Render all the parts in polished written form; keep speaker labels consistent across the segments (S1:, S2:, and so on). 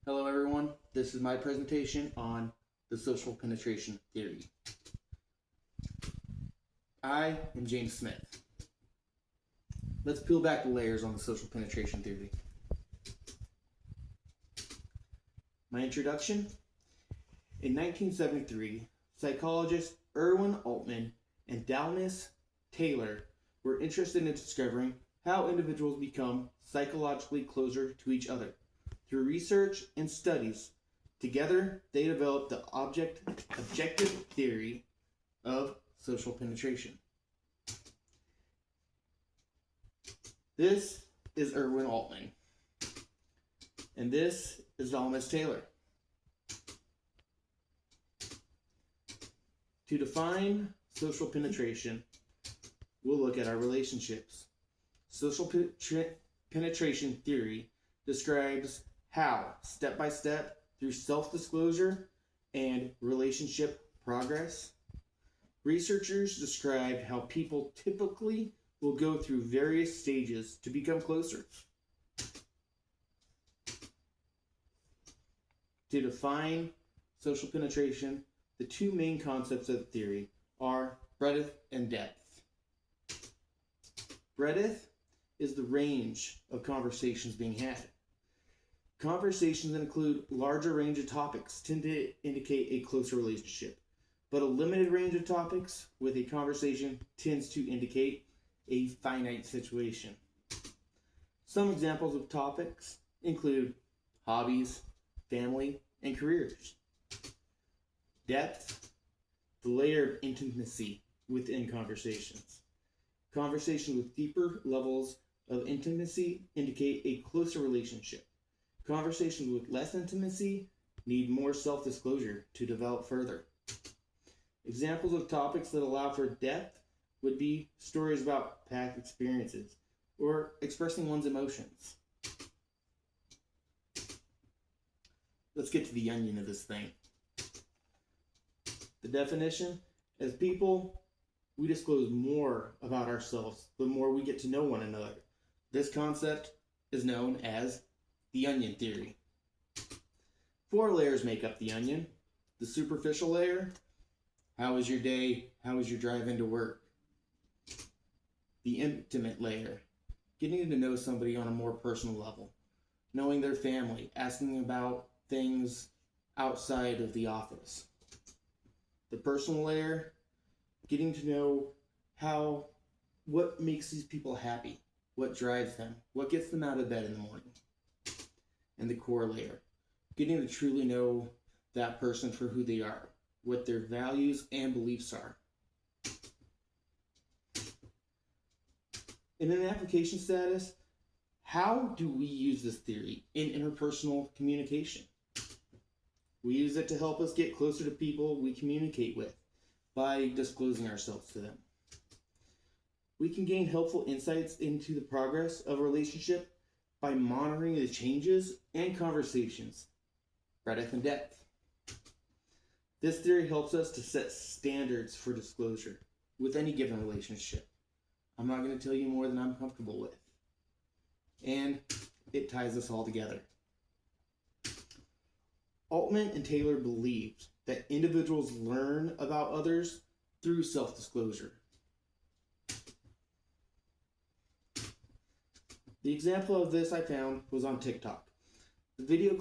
S1: Hello everyone, this is my presentation on the social penetration theory. I am James Smith. Let's peel back the layers on the social penetration theory. My introduction. In 1973, psychologists Irwin Altman and Dallas Taylor were interested in discovering how individuals become psychologically closer to each other. Through research and studies, together they developed the objective theory of social penetration. This is Irwin Altman, and this is Dallas Taylor. To define social penetration, we'll look at our relationships. Social penetration theory describes how, step by step, through self-disclosure and relationship progress, researchers describe how people typically will go through various stages to become closer. To define social penetration, the two main concepts of the theory are breadth and depth. Breadth is the range of conversations being had. Conversations that include larger range of topics tend to indicate a closer relationship, but a limited range of topics with a conversation tends to indicate a finite situation. Some examples of topics include hobbies, family, and careers. Depth, the layer of intimacy within conversations. Conversations with deeper levels of intimacy indicate a closer relationship. Conversations with less intimacy need more self-disclosure to develop further. Examples of topics that allow for depth would be stories about past experiences or expressing one's emotions. Let's get to the onion of this thing. The definition: as people, we disclose more about ourselves the more we get to know one another. This concept is known as the onion theory. 4 layers make up the onion. The superficial layer: how was your day? How was your drive into work? The intimate layer: getting to know somebody on a more personal level, knowing their family, asking about things outside of the office. The personal layer: getting to know what makes these people happy, what drives them, what gets them out of bed in the morning. And the core layer: getting to truly know that person for who they are, what their values and beliefs are. In an application status, how do we use this theory in interpersonal communication? We use it to help us get closer to people we communicate with by disclosing ourselves to them. We can gain helpful insights into the progress of a relationship by monitoring the changes and conversations, breadth and depth. This theory helps us to set standards for disclosure with any given relationship. I'm not going to tell you more than I'm comfortable with. And it ties us all together. Altman and Taylor believed that individuals learn about others through self-disclosure. The example of this I found was on TikTok. The video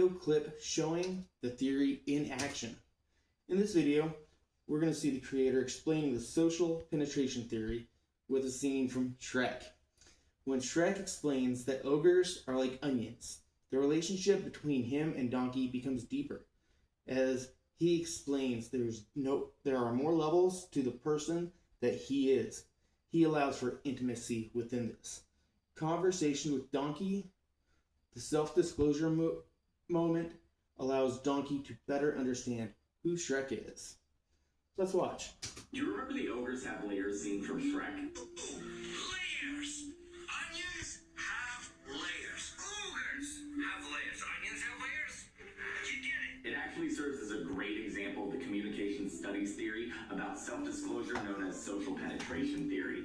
S1: clip showing the theory in action. In this video, we're going to see the creator explaining the social penetration theory with a scene from Shrek. When Shrek explains that ogres are like onions, the relationship between him and Donkey becomes deeper. As he explains, there are more levels to the person that he is. He allows for intimacy within this. Conversation with Donkey, the self-disclosure moment allows Donkey to better understand who Shrek is. Let's watch.
S2: Do you remember the ogres have layers scene from Shrek?
S3: Layers! Onions have layers. Ogres have layers. Onions have layers. You get it.
S2: It actually serves as a great example of the communication studies theory about self-disclosure known as social penetration theory.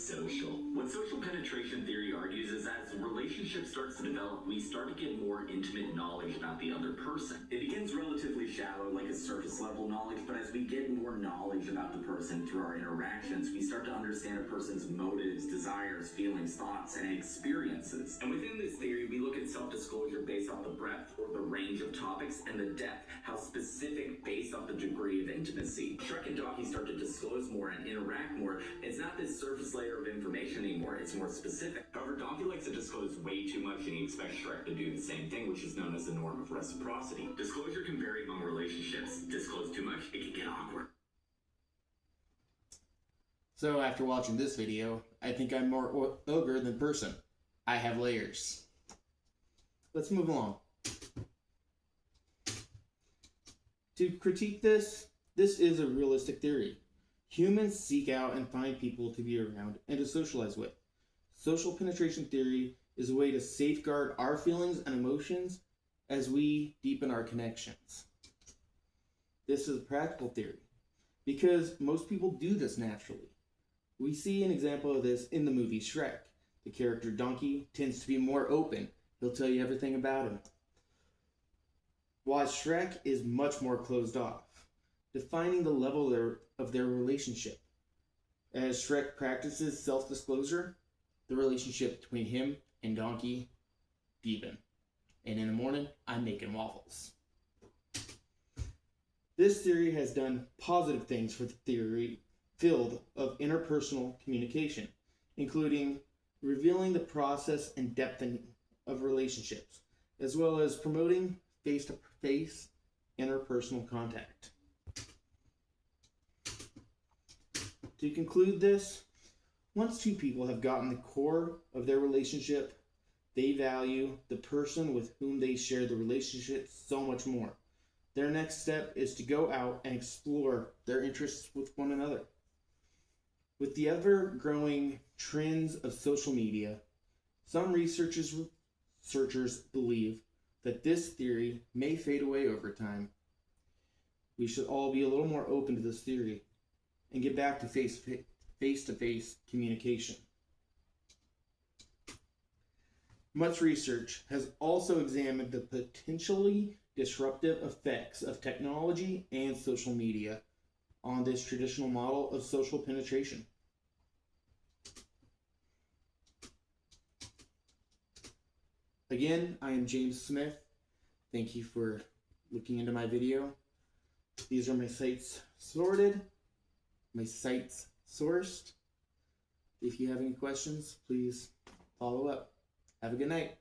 S2: social. What social penetration theory argues is as a relationship starts to develop, we start to get more intimate knowledge about the other person. It begins relatively shallow, like a surface level knowledge, but as we get more knowledge about the person through our interactions, we start to understand a person's motives, desires, feelings, thoughts, and experiences. And within this theory, we look at self-disclosure based off the breadth or the range of topics, and the depth, how specific based off the degree of intimacy. Shrek and Donkey start to disclose more and interact more. It's not this surface layer of information anymore, it's more specific. However, Donkey likes to disclose way too much, and he expects Shrek to do the same thing, which is known as the norm of reciprocity. Disclosure can vary among relationships. Disclose too much, it can get awkward.
S1: So after watching this video, I think I'm more ogre than person. I have layers. Let's move along. To critique this is a realistic theory. Humans seek out and find people to be around and to socialize with. Social penetration theory is a way to safeguard our feelings and emotions as we deepen our connections. This is a practical theory because most people do this naturally. We see an example of this in the movie Shrek. The character Donkey tends to be more open. He'll tell you everything about him. While Shrek is much more closed off, defining the level of their relationship. As Shrek practices self-disclosure, the relationship between him and Donkey deepen. And in the morning, I'm making waffles. This theory has done positive things for the theory field of interpersonal communication, including revealing the process and depth of relationships, as well as promoting face-to-face interpersonal contact. To conclude this, once two people have gotten the core of their relationship, they value the person with whom they share the relationship so much more. Their next step is to go out and explore their interests with one another. With the ever-growing trends of social media, some researchers believe that this theory may fade away over time. We should all be a little more open to this theory and get back to face-to-face communication. Much research has also examined the potentially disruptive effects of technology and social media on this traditional model of social penetration. Again, I am James Smith. Thank you for looking into my video. These are my sites sorted, my sites sourced. If you have any questions, please follow up. Have a good night.